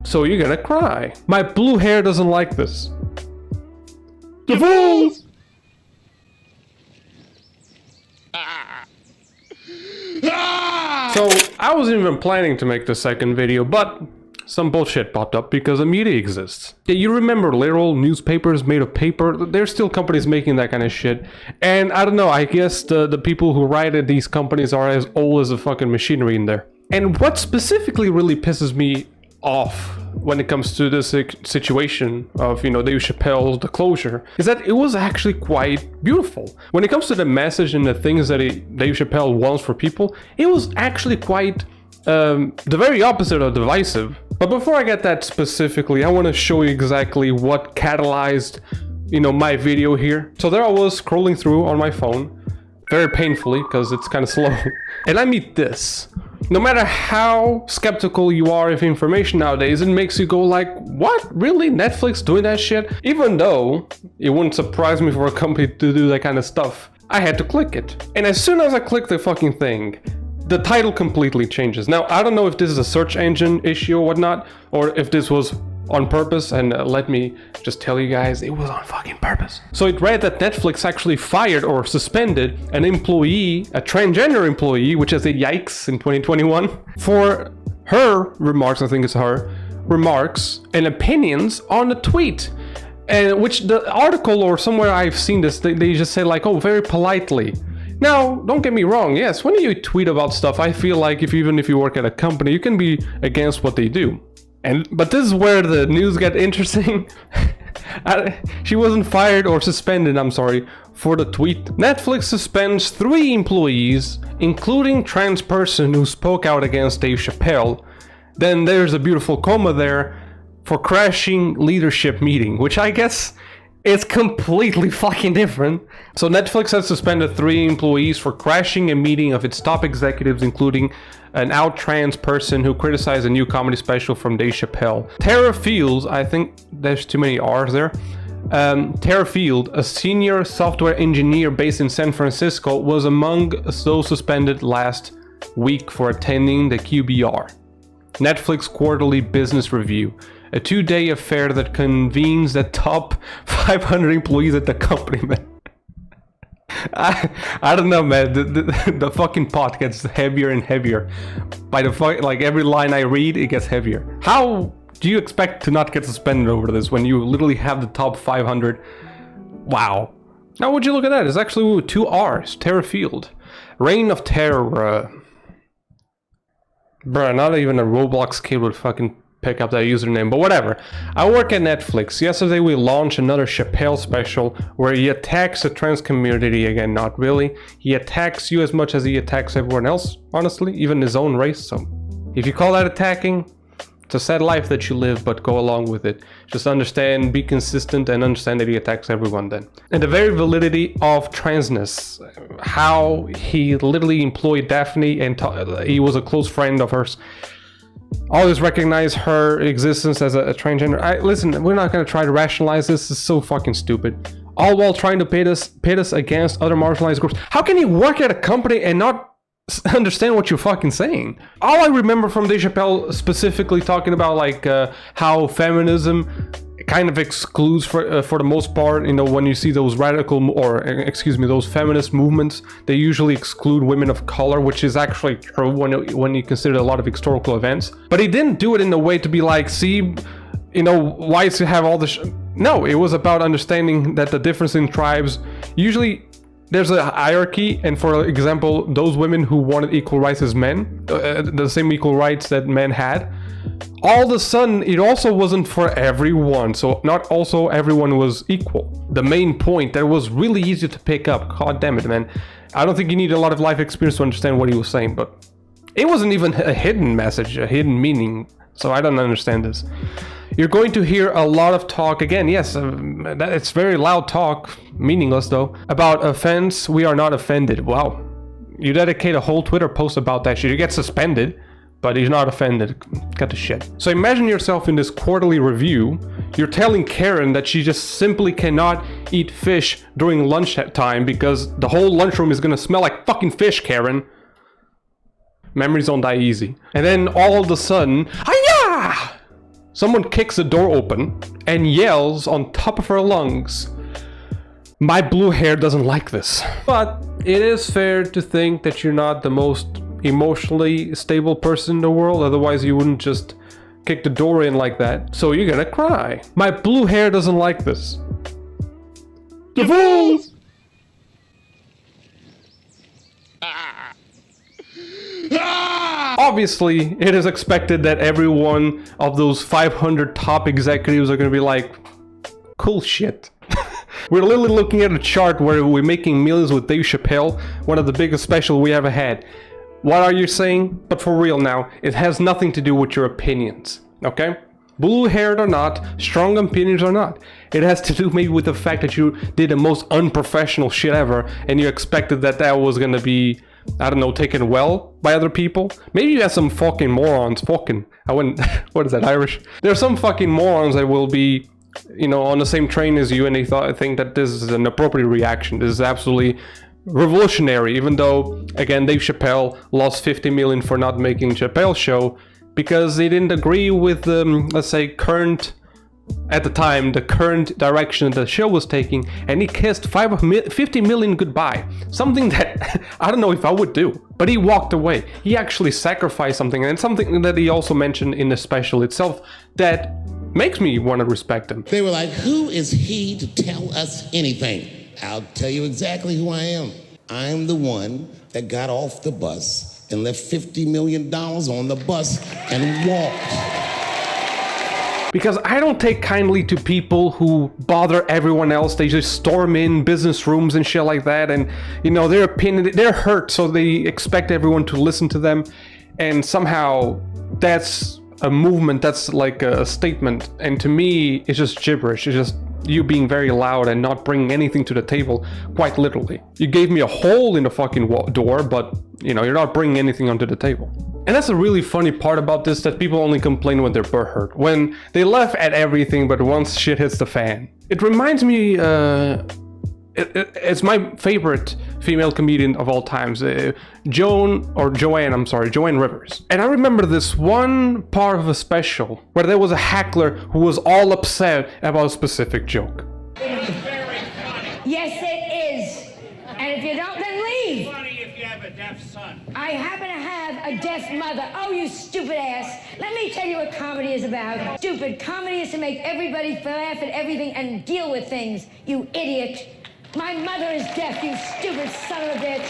so you're gonna cry. My blue hair doesn't like this. The fools! So I wasn't even planning to make the second video, but some bullshit popped up because the media exists. Yeah, you remember literal newspapers made of paper? There's still companies making that kind of shit. And I don't know, I guess the people who write at these companies are as old as the fucking machinery in there. And what specifically really pisses me off when it comes to this situation of, you know, Dave Chappelle The Closer is that it was actually quite beautiful. When it comes to the message and the things that Dave Chappelle wants for people, it was actually quite the very opposite of divisive. But before I get that specifically, I want to show you exactly what catalyzed, you know, my video here. So there I was scrolling through on my phone, very painfully because it's kind of slow, and I meet this. No matter how skeptical you are of information nowadays, it makes you go like, what? Really? Netflix doing that shit? Even though it wouldn't surprise me for a company to do that kind of stuff, I had to click it. And as soon as I click the fucking thing, the title completely changes. Now, I don't know if this is a search engine issue or whatnot, or if this was on purpose, and let me just tell you guys, it was on fucking purpose. So it read that Netflix actually fired or suspended an employee, a transgender employee, which is a yikes in 2021, for her remarks, I think it's her, remarks and opinions on a tweet. And which the article or somewhere I've seen this, they just say like, oh, very politely. Now, don't get me wrong, yes, when you tweet about stuff, I feel like even if you work at a company, you can be against what they do. But this is where the news get interesting. She wasn't fired or suspended, I'm sorry, for the tweet. Netflix suspends 3 employees, including trans person who spoke out against Dave Chappelle. Then there's a beautiful comma there for crashing leadership meeting, which I guess is completely fucking different. So Netflix has suspended 3 employees for crashing a meeting of its top executives, including an out trans person who criticized a new comedy special from Dave Chappelle. Tara Fields, I think there's too many R's there. Tara Field, a senior software engineer based in San Francisco, was among those suspended last week for attending the QBR, Netflix Quarterly Business Review, a 2-day affair that convenes the top 500 employees at the company, man. I don't know, man. The fucking pot gets heavier and heavier. By the like every line I read, it gets heavier. How do you expect to not get suspended over this when you literally have the top 500? Wow. Now would you look at that? It's actually with 2 R's. Terror Field. Reign of Terror. Bruh, not even a Roblox kid would fucking pick up that username, but whatever. I work at Netflix. Yesterday we launched another Chappelle special where he attacks the trans community again. Not really. He attacks you as much as he attacks everyone else, honestly, even his own race. So if you call that attacking, it's a sad life that you live, but go along with it. Just understand, be consistent, and understand that he attacks everyone then. And the very validity of transness, how he literally employed Daphne and he was a close friend of hers. Always recognize her existence as a transgender. Listen, we're not going to try to rationalize this. This is so fucking stupid. All while trying to pit us against other marginalized groups. How can you work at a company and not understand what you're fucking saying? All I remember from Dave Chappelle specifically talking about like how feminism kind of excludes for the most part, you know, when you see those radical or excuse me, those feminist movements, they usually exclude women of color, which is actually true when you consider a lot of historical events. But he didn't do it in a way to be like, see, you know, whites have all this. No, it was about understanding that the difference in tribes, usually there's a hierarchy, and for example, those women who wanted equal rights as men, the same equal rights that men had, all of a sudden it also wasn't for everyone, so not also everyone was equal. The main point that was really easy to pick up, god damn it, man. I don't think you need a lot of life experience to understand what he was saying, but it wasn't even a hidden message, a hidden meaning, so I don't understand this. You're going to hear a lot of talk, again, yes, it's very loud talk, meaningless though, about offense. We are not offended. Wow. You dedicate a whole Twitter post about that shit. You get suspended, but he's not offended. Cut the shit. So imagine yourself in this quarterly review. You're telling Karen that she just simply cannot eat fish during lunchtime because the whole lunchroom is gonna smell like fucking fish, Karen. Memories don't die easy. And then all of a sudden, hiya! someone kicks the door open and yells on top of her lungs, "My blue hair doesn't like this." But it is fair to think that you're not the most emotionally stable person in the world, otherwise you wouldn't just kick the door in like that. So you're gonna cry. "My blue hair doesn't like this." The fools! Obviously, it is expected that every one of those 500 top executives are gonna be like, cool shit. We're literally looking at a chart where we're making millions with Dave Chappelle, one of the biggest specials we ever had. What are you saying? But for real now, it has nothing to do with your opinions, okay? Blue-haired or not, strong opinions or not. It has to do maybe with the fact that you did the most unprofessional shit ever and you expected that that was gonna be, I don't know, taken well by other people. Maybe you have some fucking morons, I wouldn't, what is that, Irish? There are some fucking morons that will be, you know, on the same train as you and they think that this is an appropriate reaction. This is absolutely revolutionary, even though, again, Dave Chappelle lost 50 million for not making Chappelle's show because they didn't agree with, let's say, at the time, the current direction the show was taking, and he kissed 50 million goodbye. Something that I don't know if I would do, but he walked away. He actually sacrificed something, and something that he also mentioned in the special itself that makes me want to respect him. They were like, who is he to tell us anything? I'll tell you exactly who I am. I'm the one that got off the bus and left $50 million on the bus and walked. Because I don't take kindly to people who bother everyone else. They just storm in business rooms and shit like that, and you know, their opinion, they're hurt, so they expect everyone to listen to them, and somehow that's a movement, that's like a statement, and to me it's just gibberish. It's just you being very loud and not bringing anything to the table, quite literally. You gave me a hole in the fucking door, but you know, you're not bringing anything onto the table. And that's a really funny part about this, that people only complain when they're butthurt, when they laugh at everything, but once shit hits the fan. It reminds me, it's my favorite female comedian of all times, Joanne Rivers. And I remember this one part of a special where there was a heckler who was all upset about a specific joke. It's very funny. Yes, it is. And if you don't, then leave. It's funny if you have a deaf son. I happen to have a deaf mother. Oh, you stupid ass. Let me tell you what comedy is about. Stupid. Comedy is to make everybody laugh at everything and deal with things, you idiot. My mother is deaf, you stupid son of a bitch.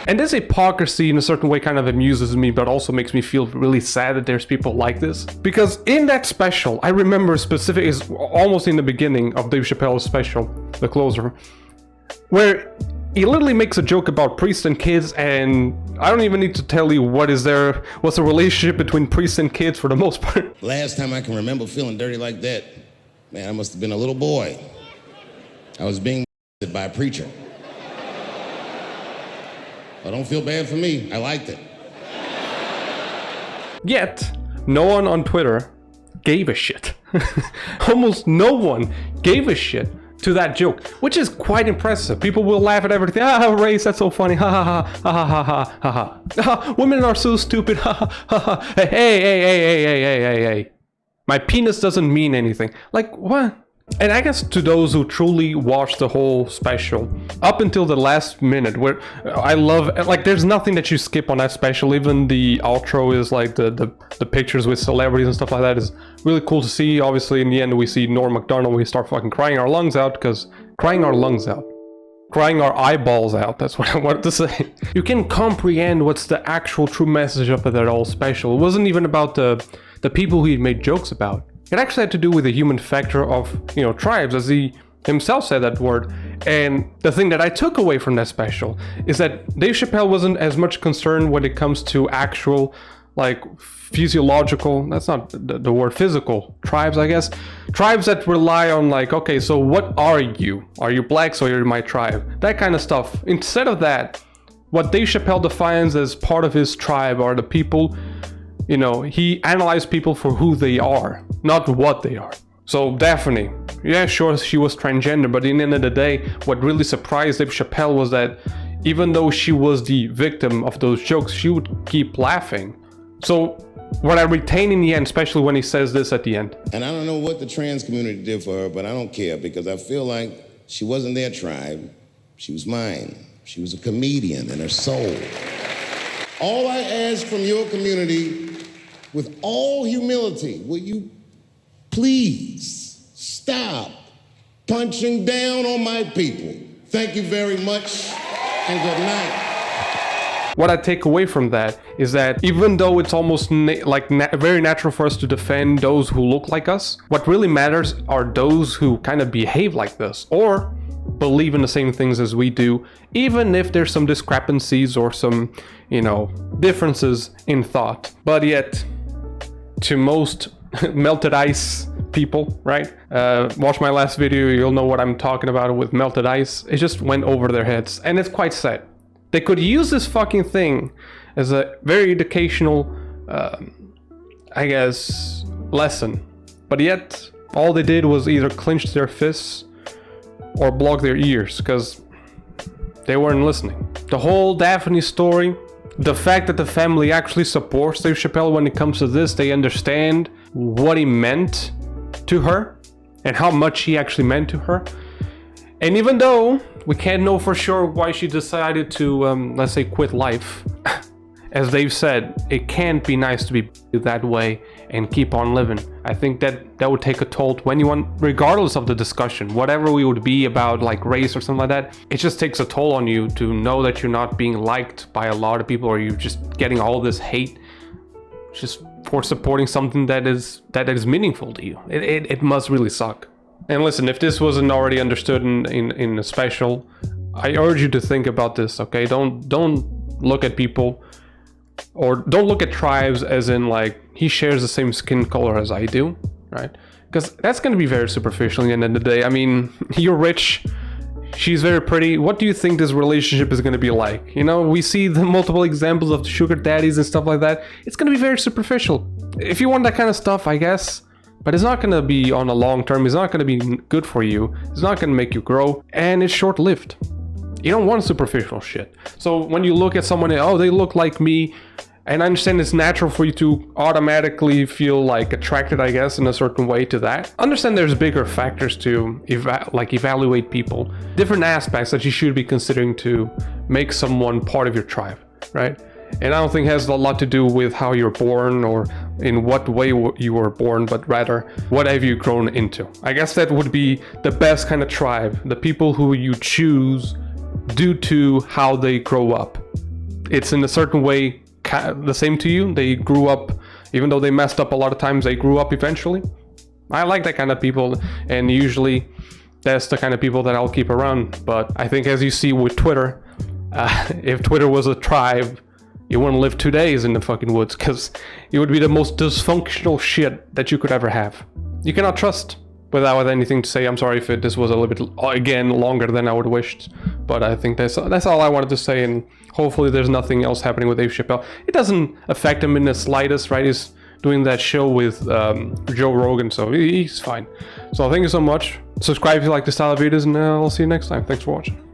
And this hypocrisy in a certain way kind of amuses me, but also makes me feel really sad that there's people like this. Because in that special, I remember is almost in the beginning of Dave Chappelle's special, The Closer, where he literally makes a joke about priests and kids, and I don't even need to tell you what's the relationship between priests and kids for the most part. Last time I can remember feeling dirty like that, man, I must have been a little boy. I was being by a preacher. Well, don't feel bad for me. I liked it. Yet, no one on Twitter gave a shit. Almost no one gave a shit to that joke, which is quite impressive. People will laugh at everything. Ah, race, that's so funny. Ha ha ha ha ha ha ha ha. Women are so stupid. Ha ha ha ha. Hey. My penis doesn't mean anything. Like, what? And I guess to those who truly watched the whole special up until the last minute, where I love, like, there's nothing that you skip on that special. Even the outro is like the pictures with celebrities and stuff like that is really cool to see. Obviously, in the end, we see Norm Macdonald. We start fucking crying our eyeballs out. That's what I wanted to say. You can comprehend what's the actual true message of that whole special. It wasn't even about the people he made jokes about. It actually had to do with the human factor of, you know, tribes, as he himself said that word. And the thing that I took away from that special is that Dave Chappelle wasn't as much concerned when it comes to actual, like, physiological, that's not the word, physical tribes, I guess. Tribes that rely on, like, okay, so what are you? Are you black, so you're my tribe? That kind of stuff. Instead of that, what Dave Chappelle defines as part of his tribe are the people. You know, he analyzed people for who they are, not what they are. So Daphne, yeah, sure, she was transgender, but in the end of the day, what really surprised Dave Chappelle was that even though she was the victim of those jokes, she would keep laughing. So what I retain in the end, especially when he says this at the end. And I don't know what the trans community did for her, but I don't care because I feel like she wasn't their tribe. She was mine. She was a comedian in her soul. All I ask from your community, with all humility, will you please stop punching down on my people? Thank you very much, and good night. What I take away from that is that even though it's almost very natural for us to defend those who look like us, what really matters are those who kind of behave like this or believe in the same things as we do, even if there's some discrepancies or some, differences in thought. But yet, to most melted ice people, right? Watch my last video, you'll know what I'm talking about with melted ice. It just went over their heads, and it's quite sad. They could use this fucking thing as a very educational, lesson. But yet, all they did was either clench their fists or block their ears, because they weren't listening. The whole Daphne story, the fact that the family actually supports Dave Chappelle when it comes to this, they understand what he meant to her and how much he actually meant to her. And even though we can't know for sure why she decided to, let's say, quit life, as Dave said, it can't be nice to be that way and keep on living. I think that would take a toll to anyone, regardless of the discussion, whatever we would be about, like race or something like that. It just takes a toll on you to know that you're not being liked by a lot of people, or you're just getting all this hate just for supporting something that is meaningful to you. It must really suck. And listen, if this wasn't already understood in a special, I urge you to think about this, okay? Don't look at people, or don't look at tribes as in like, he shares the same skin color as I do, right? Because that's going to be very superficial at the end of the day. I mean, you're rich, she's very pretty. What do you think this relationship is going to be like? We see the multiple examples of sugar daddies and stuff like that. It's going to be very superficial. If you want that kind of stuff, I guess, but it's not going to be on a long term. It's not going to be good for you. It's not going to make you grow, and it's short-lived. You don't want superficial shit. So when you look at someone, oh, they look like me, and I understand it's natural for you to automatically feel like attracted, I guess, in a certain way to that. Understand there's bigger factors to evaluate people, different aspects that you should be considering to make someone part of your tribe, right? And I don't think it has a lot to do with how you're born or in what way you were born, but rather what have you grown into. I guess that would be the best kind of tribe, the people who you choose due to how they grow up. It's in a certain way the same to you. They grew up, even though they messed up a lot of times, they grew up eventually. I like that kind of people, and usually that's the kind of people that I'll keep around. But I think, as you see with Twitter, if Twitter was a tribe, you wouldn't live 2 days in the fucking woods, because it would be the most dysfunctional shit that you could ever have. You cannot trust without anything to say. I'm sorry if this was a little bit, again, longer than I would have wished, but I think that's all I wanted to say, and hopefully there's nothing else happening with Dave Chappelle. It doesn't affect him in the slightest, right? He's doing that show with Joe Rogan, so he's fine. So thank you so much. Subscribe if you like this style of videos, and I'll see you next time. Thanks for watching.